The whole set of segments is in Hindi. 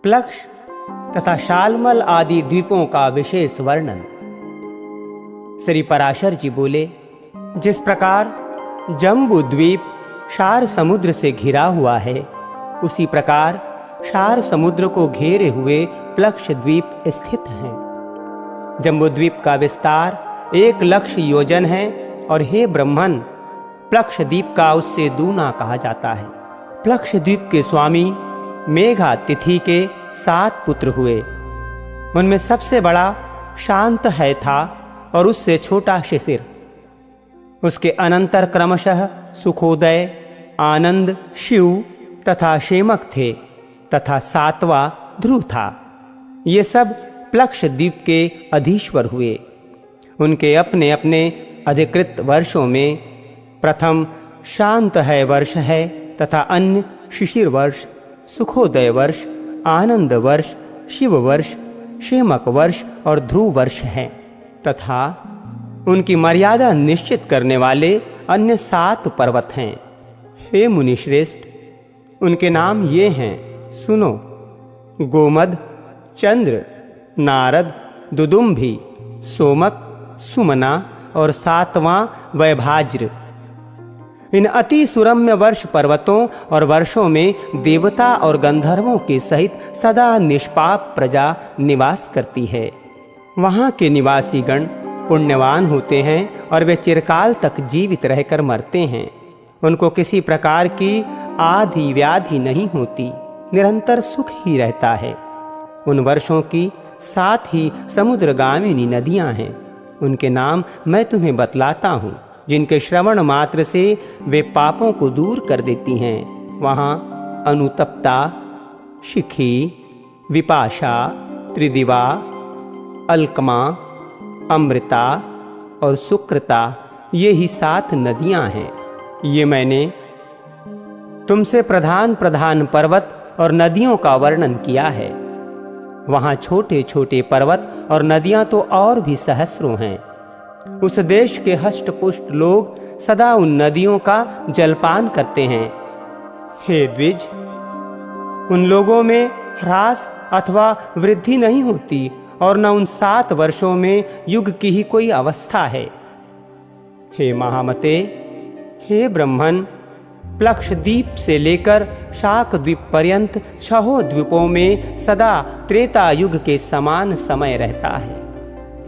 प्लक्ष तथा शालमल आदि द्वीपों का विशेष वर्णन। श्री पराशर जी बोले, जिस प्रकार जम्बू द्वीप क्षार समुद्र से घिरा हुआ है, उसी प्रकार क्षार समुद्र को घेरे हुए प्लक्ष द्वीप स्थित हैं। जम्बू द्वीप का विस्तार 1,00,000 योजन है और हे ब्रह्मन, प्लक्ष द्वीप का उससे दूना कहा जाता है। प्लक्ष द्वीप के स्वामी मेघा तिथि के 7 पुत्र हुए। उनमें सबसे बड़ा शांत है था और उससे छोटा शिशिर। उसके अनंतर क्रमशः सुखोदय, आनंद, शिव तथा शेमक थे तथा 7वां ध्रुव था। ये सब प्लक्ष द्वीप के अधीश्वर हुए। उनके अपने अपने अधिकृत वर्षों में प्रथम शांत है वर्ष है तथा अन्य शिशिर वर्ष, सुखोदय वर्ष, आनंद वर्ष, शिव वर्ष, शेमक वर्ष और ध्रुव वर्ष हैं तथा उनकी मर्यादा निश्चित करने वाले अन्य 7 पर्वत हैं। हे मुनिश्रेष्ठ, उनके नाम ये हैं, सुनो। गोमद, चंद्र, नारद, दुदुम्भी, सोमक, सुमना और 7वां वैभाज्र। इन अति सुरम्य वर्ष पर्वतों और वर्षों में देवता और गंधर्वों के सहित सदा निष्पाप प्रजा निवास करती है। वहां के निवासी गण पुण्यवान होते हैं और वे चिरकाल तक जीवित रहकर मरते हैं। उनको किसी प्रकार की आधि व्याधि नहीं होती, निरंतर सुख ही रहता है। उन वर्षों की 7 ही समुद्रगामिनी नदियां हैं। उनके नाम मैं तुम्हें बतलाता हूँ, जिनके श्रवण मात्र से वे पापों को दूर कर देती हैं। वहाँ अनुतप्ता, शिखी, विपाशा, त्रिदिवा, अलकमा, अमृता और सुकृता, ये ही 7 नदियां हैं। ये मैंने तुमसे प्रधान प्रधान पर्वत और नदियों का वर्णन किया है। वहां छोटे छोटे पर्वत और नदियां तो और भी सहस्रों हैं। उस देश के हष्ट पुष्ट लोग सदा उन नदियों का जलपान करते हैं। हे द्विज, उन लोगों में ह्रास अथवा वृद्धि नहीं होती और न उन 7 वर्षों में युग की ही कोई अवस्था है। हे महामते, हे ब्रह्मन, प्लक्ष द्वीप से लेकर शाक द्वीप पर्यंत 6 द्वीपों में सदा त्रेता युग के समान समय रहता है।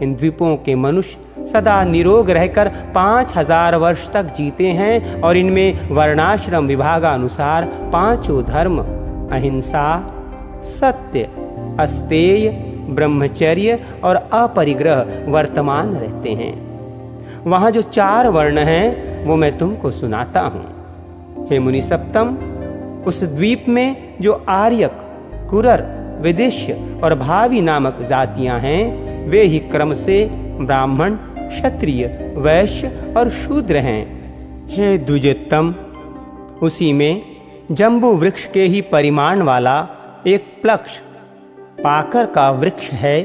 इन द्वीपों के मनुष्य सदा निरोग रहकर 5000 वर्ष तक जीते हैं और इनमें वर्णाश्रम विभागानुसार 5 धर्म अहिंसा, सत्य, अस्तेय, ब्रह्मचर्य और अपरिग्रह वर्तमान रहते हैं। वहां जो 4 वर्ण हैं वो मैं तुमको सुनाता हूं। हे मुनि सप्तम, उस द्वीप में जो आर्यक, कुरर, विदिश्य और भावी नामक जातियां हैं, वे ही क्रम से ब्राह्मण, क्षत्रिय, वैश्य और शूद्र हैं। हे द्विजोत्तम, उसी में जम्बू वृक्ष के ही परिमाण वाला एक प्लक्ष पाकर का वृक्ष है,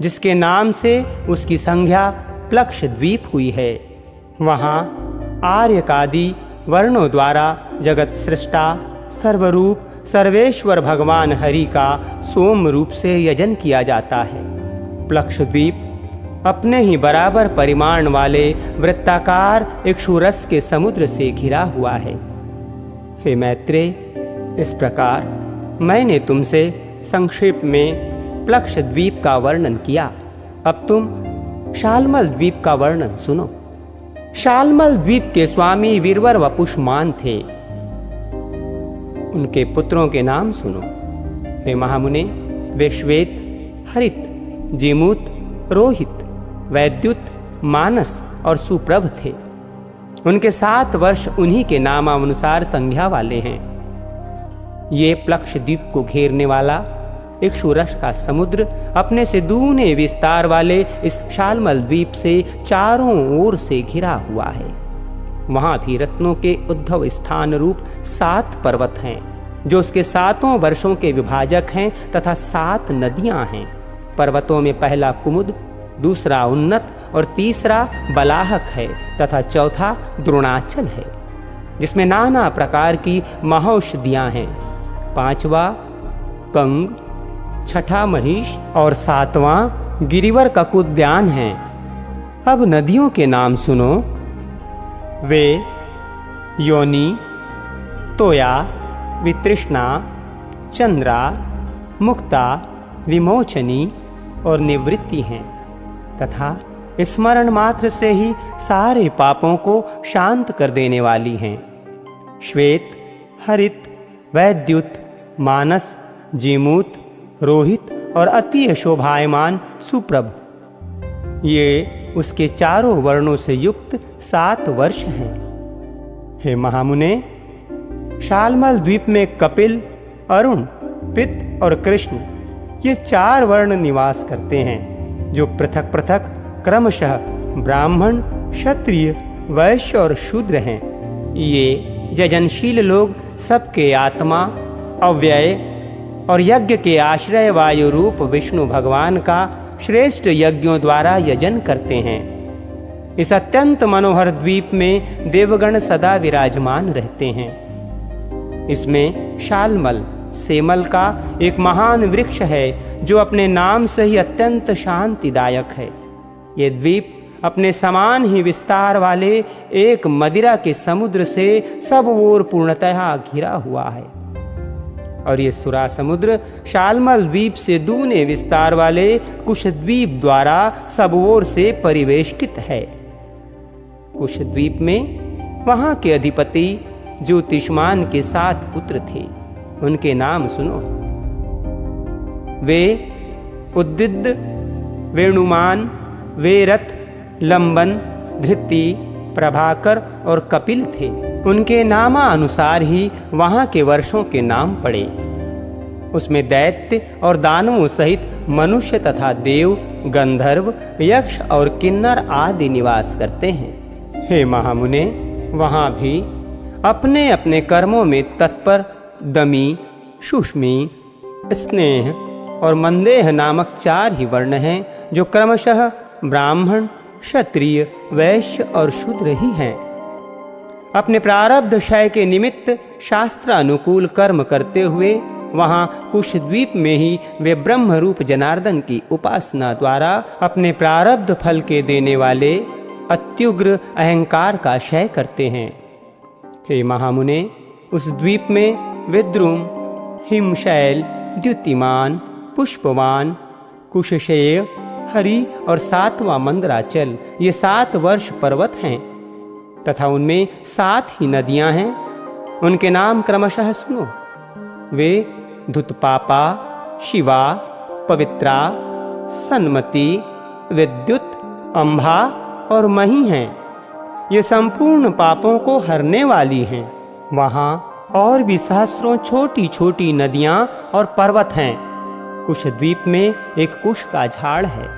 जिसके नाम से उसकी संज्ञा प्लक्ष द्वीप हुई है। वहाँ आर्यकादि वर्णों द्वारा जगत सृष्टा सर्वरूप सर्वेश्वर भगवान हरि का सोम रूप से यजन किया जाता है। प्लक्ष द्वीप अपने ही बराबर परिमाण वाले वृत्ताकार इक्षुरस के समुद्र से घिरा हुआ है। हे मैत्रेय, इस प्रकार मैंने तुमसे संक्षेप में प्लक्ष द्वीप का वर्णन किया। अब तुम शालमल द्वीप का वर्णन सुनो। शालमल द्वीप के स्वामी वीरवर वपुष्मान थे। उनके पुत्रों के नाम सुनो। हे महामुने, वे श्वेत, हरित, जीमूत, रोहित, वैद्युत, मानस और सुप्रभ थे। उनके 7 वर्ष उन्हीं के नामानुसार संज्ञा वाले हैं। ये प्लक्ष द्वीप को घेरने वाला इक्षुरस का समुद्र अपने से दूने विस्तार वाले इस शालमल द्वीप से चारों ओर से घिरा हुआ है। वहां भी रत्नों के उद्भव स्थान रूप 7 पर्वत हैं, जो उसके 7 वर्षों के विभाजक हैं तथा 7 नदियां हैं। पर्वतों में पहला कुमुद, दूसरा उन्नत और तीसरा बलाहक है तथा चौथा द्रोणाचल है, जिसमें नाना प्रकार की महौषधियां हैं। 5वां कंग, छठा महिष और सातवां गिरिवर ककुद्यान है। अब नदियों के नाम सुनो। वे योनि, तोया, वितृष्णा, चंद्रा, मुक्ता, विमोचनी और निवृत्ति हैं तथा स्मरण मात्र से ही सारे पापों को शांत कर देने वाली हैं। श्वेत, हरित, वैद्युत, मानस, जीमूत, रोहित और अति शोभायमान सुप्रभ, ये उसके चारों वर्णों से युक्त 7 वर्ष हैं। हे महामुने, शालमल द्वीप में कपिल, अरुण, पित्त और कृष्ण, ये 4 वर्ण निवास करते हैं, जो पृथक पृथक क्रमशः ब्राह्मण, क्षत्रिय, वैश्य और शूद्र हैं। ये यजनशील लोग सबके आत्मा, अव्यय और यज्ञ के आश्रय वायु रूप विष्णु भगवान का श्रेष्ठ यज्ञों द्वारा यजन करते हैं। इस अत्यंत मनोहर द्वीप में देवगण सदा विराजमान रहते हैं। इसमें शालमल, सेमल का एक महान वृक्ष है, जो अपने नाम से ही अत्यंत शांतिदायक है। ये द्वीप अपने समान ही विस्तार वाले एक मदिरा के समुद्र से सब ओर पूर्णतः घिरा हुआ है। और ये सुरा समुद्र शालमल द्वीप से दूने विस्तार वाले कुश द्वीप द्वारा सब ओर से परिवेष्टित है। कुश द्वीप में वहां के अधिपति ज्योतिष्मान के 7 पुत्र थे। उनके नाम सुनो। वे उद्दिद, वेणुमान, वेरथ, लंबन, धृति, प्रभाकर और कपिल थे। उनके नामानुसार ही वहां के वर्षों के नाम पड़े। उसमें दैत्य और दानवों सहित मनुष्य तथा देव, गंधर्व, यक्ष और किन्नर आदि निवास करते हैं। हे महामुने, वहां भी अपने अपने कर्मों में तत्पर दमी, शुष्मी, स्नेह और मंदेह नामक 4 ही वर्ण हैं, जो क्रमशः ब्राह्मण, क्षत्रिय, वैश्य और शूद्र ही हैं। अपने प्रारब्ध क्षय के निमित्त शास्त्रानुकूल कर्म करते हुए वहां कुशद्वीप में ही वे ब्रह्म रूप जनार्दन की उपासना द्वारा अपने प्रारब्ध फल के देने वाले अत्युग्र अहंकार का क्षय करते हैं। हे महामुने, उस द्वीप में विद्रुम, हिमशैल, द्युतिमान, पुष्पवान, कुशशेय, हरि और 7वां मंदराचल, ये 7 वर्ष पर्वत हैं तथा उनमें 7 ही नदियां हैं। उनके नाम क्रमशः सुनो। वे धुतपापा, शिवा, पवित्रा, सन्मति, विद्युत, अंबा और मही हैं। ये संपूर्ण पापों को हरने वाली हैं। वहां और भी सहस्रों छोटी छोटी नदियां और पर्वत हैं। कुश द्वीप में एक कुश का झाड़ है,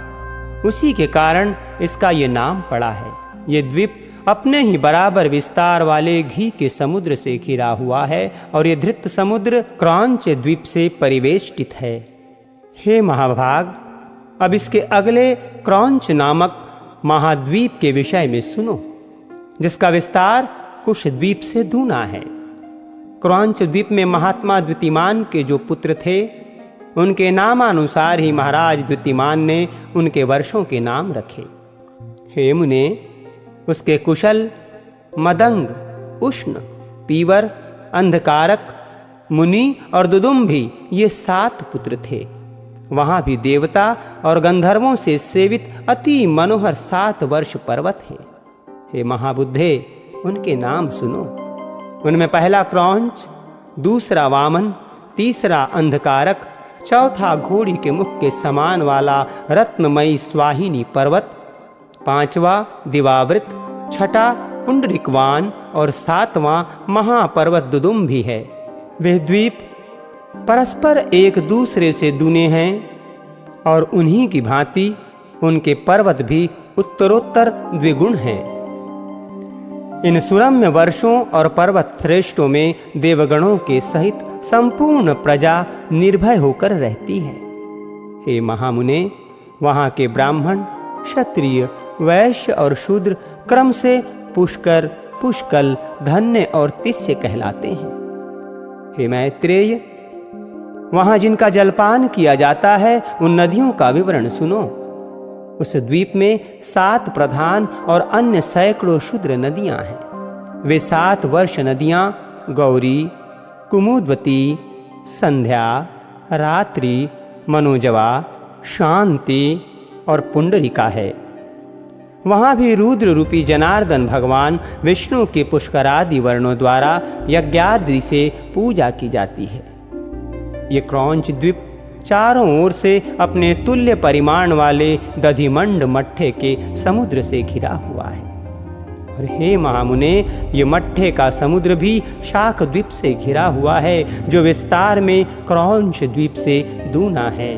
उसी के कारण इसका ये नाम पड़ा है। ये द्वीप अपने ही बराबर विस्तार वाले घी के समुद्र से घिरा हुआ है और ये धृत समुद्र क्रौंच द्वीप से परिवेष्टित है। हे महाभाग, अब इसके अगले क्रौंच नामक महाद्वीप के विषय में सुनो, जिसका विस्तार कुश द्वीप से दूना है। क्रौंच द्वीप में महात्मा द्युतिमान के जो पुत्र थे, उनके नामानुसार ही महाराज द्युतिमान ने उनके वर्षों के नाम रखे। हे मुने, उसके कुशल, मदंग, उष्ण, पीवर, अंधकारक, मुनि और दुदुम्भी ये 7 पुत्र थे। वहां भी देवता और गंधर्वों से सेवित अति मनोहर 7 वर्ष पर्वत हैं। हे महाबुद्धे, उनके नाम सुनो। उनमें पहला क्रौंच, दूसरा वामन, तीसरा अंधकारक, चौथा घोड़ी के मुख के समान वाला रत्नमयी स्वाहिनी पर्वत, 5वां दिवावृत, 6ठा पुंडरिकवान और 7वां महापर्वत दुदुम्भी है। वे द्वीप परस्पर एक दूसरे से दूने हैं और उन्हीं की भांति उनके पर्वत भी उत्तरोत्तर द्विगुण हैं। इन सुरम्य वर्षों और पर्वत श्रेष्ठों में देवगणों के सहित संपूर्ण प्रजा निर्भय होकर रहती है। हे महामुने, वहां के ब्राह्मण, क्षत्रिय, वैश्य और शूद्र क्रम से पुष्कर, पुष्कल, धन्य और तिस्य कहलाते हैं। हे मैत्रेय, वहां जिनका जलपान किया जाता है उन नदियों का विवरण सुनो। उस द्वीप में 7 प्रधान और अन्य सैकड़ों क्षुद्र नदियां हैं। वे 7 वर्ष नदियां गौरी, कुमुदवती, संध्या, रात्रि, मनोजवा, शांति और पुंडरिका है। वहां भी रुद्र रूपी जनार्दन भगवान विष्णु के पुष्करादि वर्णों द्वारा यज्ञादि से पूजा की जाती है। ये क्रौंच द्वीप चारों ओर से अपने तुल्य परिमाण वाले दधिमंड मट्ठे के समुद्र से घिरा हुआ है। और हे महामुने, ये मट्ठे का समुद्र भी शाक द्वीप से घिरा हुआ है, जो विस्तार में क्रौंच द्वीप से दूना है।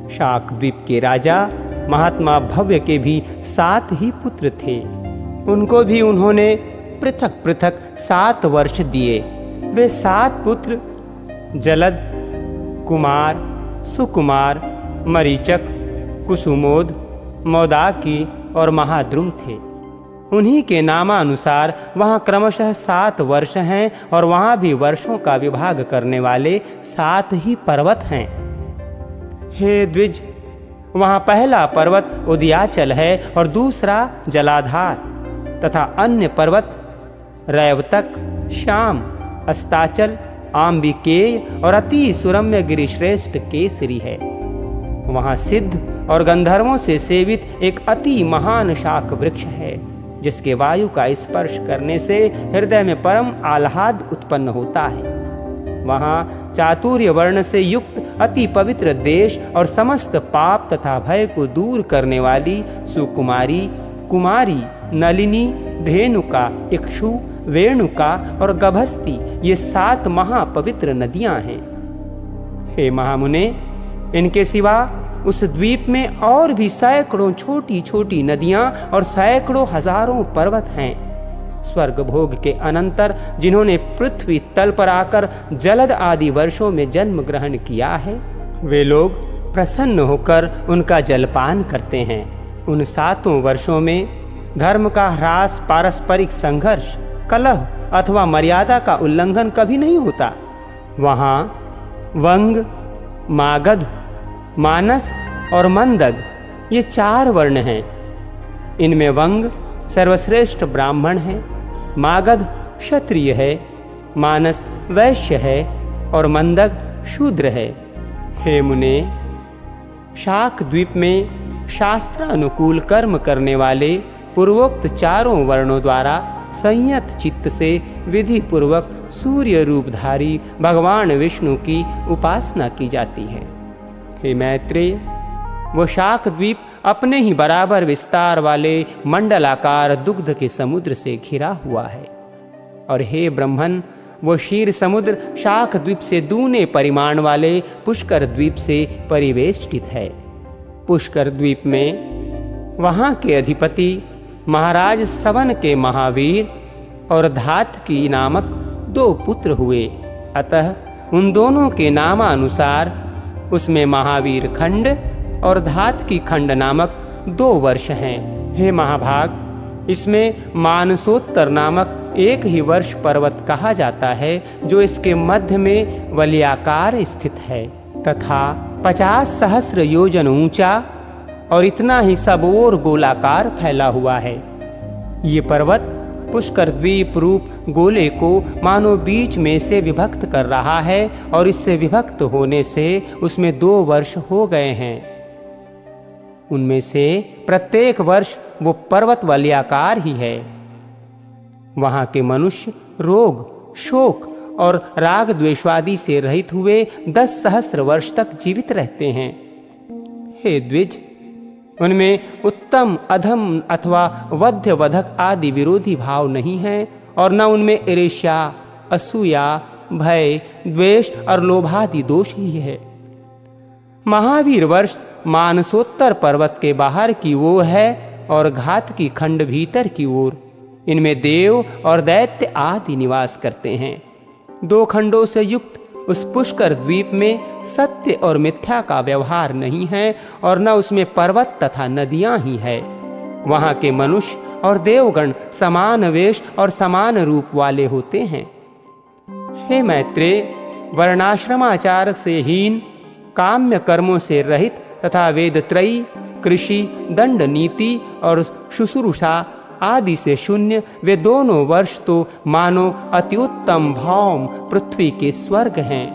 शाक द्वीप के राजा महात्मा भव्य के भी 7 ही पुत्र थे। उनको भी उन्होंने पृथक पृथक 7 वर्ष दिए। वे 7 पुत्र जलद, कुमार, सुकुमार, मरीचक, कुसुमोद, मौदाकी और महाद्रुम थे। उन्हीं के नामानुसार वहाँ क्रमशः 7 वर्ष हैं और वहाँ भी वर्षों का विभाग करने वाले 7 ही पर्वत हैं। हे द्विज, वहाँ पहला पर्वत उदयाचल है और दूसरा जलाधार तथा अन्य पर्वत रैवतक, श्याम, अस्ताचल, आम्बिकेय और अति सुरम्य गिरिश्रेष्ठ केसरी है। वहाँ सिद्ध और गंधर्वों से सेवित एक अति महान शाक वृक्ष है, जिसके वायु का स्पर्श करने से हृदय में परम आह्लाद उत्पन्न होता है। वहाँ चातुर्य वर्ण से युक्त अति पवित्र देश और समस्त पाप तथा भय को दूर करने वाली सुकुमारी, कुमारी, नलिनी, धेनुका, इक्षु, वेणुका और गभस्ती ये 7 महापवित्र नदियां हैं। हे महामुने, इनके सिवा उस द्वीप में और भी सैकड़ों छोटी छोटी नदियां और सैकड़ों हजारों पर्वत हैं। स्वर्ग भोग के अनंतर जिन्होंने पृथ्वी तल पर आकर जलद आदि वर्षों में जन्म ग्रहण किया है, वे लोग प्रसन्न होकर उनका जलपान करते हैं। उन 7 वर्षों में धर्म का ह्रास, पारस्परिक संघर्ष, कलह अथवा मर्यादा का उल्लंघन कभी नहीं होता। वहाँ वंग, मागध, मानस और मंदग ये 4 वर्ण हैं। इनमें वंग सर्वश्रेष्ठ ब्राह्मण है, मागध क्षत्रिय है, मानस वैश्य है और मंदग शूद्र है। हे मुने, शाक द्वीप में शास्त्रानुकूल कर्म करने वाले पूर्वोक्त 4 वर्णों द्वारा संयत चित्त से विधि पूर्वक सूर्य रूपधारी भगवान विष्णु की उपासना की जाती है। हे मैत्रेय, वो शाक द्वीप अपने ही बराबर विस्तार वाले मंडलाकार दुग्ध के समुद्र से घिरा हुआ है। और हे ब्रह्मन, वो क्षीर समुद्र शाक द्वीप से दूने परिमाण वाले पुष्कर द्वीप से परिवेष्टित है। पुष्कर द्वीप में वहाँ के अधिपति महाराज सवन के महावीर और धातकी नामक 2 पुत्र हुए। अतः उन दोनों के नामानुसार उसमें महावीर खंड और धातकी खंड नामक 2 वर्ष हैं। हे महाभाग, इसमें मानसोत्तर नामक एक ही वर्ष पर्वत कहा जाता है, जो इसके मध्य में वलयाकार स्थित है तथा 50 सहस्र योजन ऊंचा और इतना ही सब ओर गोलाकार फैला हुआ है। ये पर्वत पुष्कर द्वीप रूप गोले को मानो बीच में से विभक्त कर रहा है और इससे विभक्त होने से उसमें 2 वर्ष हो गए हैं। उनमें से प्रत्येक वर्ष वो पर्वत वलयाकार ही है। वहां के मनुष्य रोग, शोक और राग द्वेषादि से रहित हुए 10 सहस्र वर्ष तक जीवित रहते हैं। हे द्विज, उनमें उत्तम, अधम अथवा वध्य वधक आदि विरोधी भाव नहीं है और न उनमें ईर्ष्या, असूया, भय, द्वेष और लोभादि दोष ही है। महावीर वर्ष मानसोत्तर पर्वत के बाहर की ओर है और घात की खंड भीतर की ओर। इनमें देव और दैत्य आदि निवास करते हैं। 2 खंडों से युक्त उस पुष्कर द्वीप में सत्य और मिथ्या का व्यवहार नहीं है और न उसमें पर्वत तथा नदियां ही है। वहां के मनुष्य और देवगण समान वेश और समान रूप वाले होते हैं। हे मैत्रेय, वर्णाश्रमाचार से हीन, काम्य कर्मों से रहित तथा वेदत्रयी, कृषि, दंड नीति और शुश्रूषा आदि से शून्य वे दोनों वर्ष तो मानो अति उत्तम भौम पृथ्वी के स्वर्ग हैं।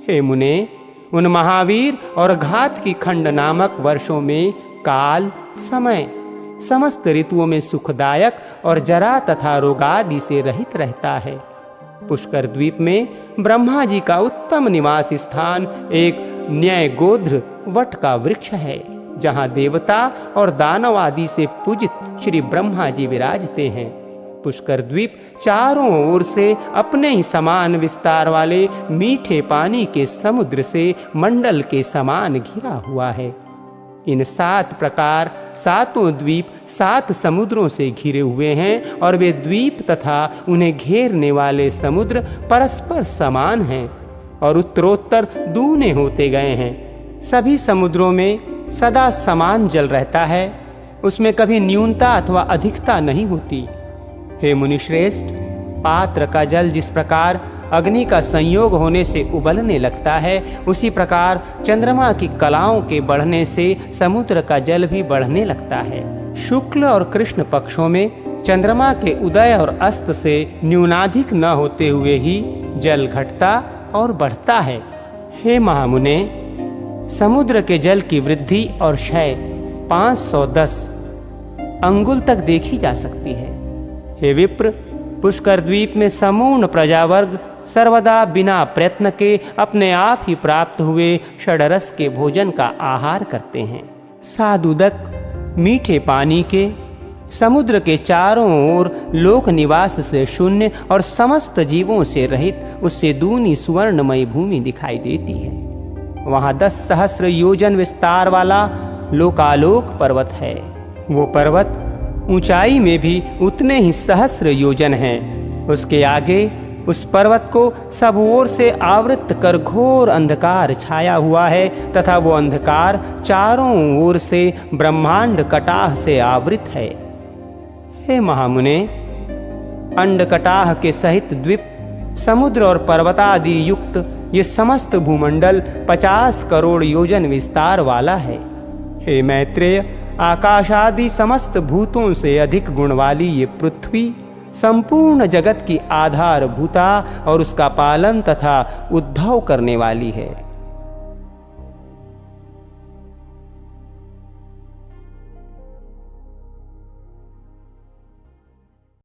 हे मुने, उन महावीर और घात की खंड नामक वर्षों में काल, समय समस्त ऋतुओं में सुखदायक और जरा तथा रोगादि से रहित रहता है। पुष्कर द्वीप में ब्रह्मा जी का उत्तम निवास स्थान एक न्यायगोध्र वट का वृक्ष है, जहाँ देवता और दानव आदि से पूजित श्री ब्रह्मा जी विराजते हैं। पुष्कर द्वीप चारों ओर से अपने ही समान विस्तार वाले मीठे पानी के समुद्र से मंडल के समान घिरा हुआ है। इन 7 प्रकार 7 द्वीप 7 समुद्रों से घिरे हुए हैं और वे द्वीप तथा उन्हें घेरने वाले समुद्र परस्पर समान हैं और उत्तरोत्तर दूने होते गए हैं। सभी समुद्रों में सदा समान जल रहता है, उसमें कभी न्यूनता अथवा अधिकता नहीं होती। हे मुनिश्रेष्ठ, पात्र का जल जिस प्रकार अग्नि का संयोग होने से उबलने लगता है, उसी प्रकार चंद्रमा की कलाओं के बढ़ने से समुद्र का जल भी बढ़ने लगता है। शुक्ल और कृष्ण पक्षों में चंद्रमा के उदय और अस्त से न्यूनाधिक न होते हुए ही जल घटता और बढ़ता है। हे महामुने, समुद्र के जल की वृद्धि और क्षय 510 अंगुल तक देखी जा सकती है। हे विप्र, पुष्कर द्वीप में समूर्ण प्रजावर्ग सर्वदा बिना प्रयत्न के अपने आप ही प्राप्त हुए षडरस के भोजन का आहार करते हैं। सादुदक मीठे पानी के समुद्र के चारों ओर लोक निवास से शून्य और समस्त जीवों से रहित उससे दूनी सुवर्णमयी भूमि दिखाई देती है। वहाँ 10 सहस्र योजन विस्तार वाला लोकालोक पर्वत है। वो पर्वत ऊंचाई में भी उतने ही सहस्र योजन हैं। उसके आगे उस पर्वत को सब ओर से आवृत कर घोर अंधकार छाया हुआ है तथा वो अंधकार चारों ओर से ब्रह्मांड कटाह से आवृत है। हे महामुने, अंड कटाह के सहित द्वीप, समुद्र और पर्वतादि युक्त ये समस्त भूमंडल 50 करोड़ योजन विस्तार वाला है। हे मैत्रेय, आकाशादि समस्त भूतों से अधिक गुण वाली ये पृथ्वी संपूर्ण जगत की आधारभूता और उसका पालन तथा उद्भव करने वाली है।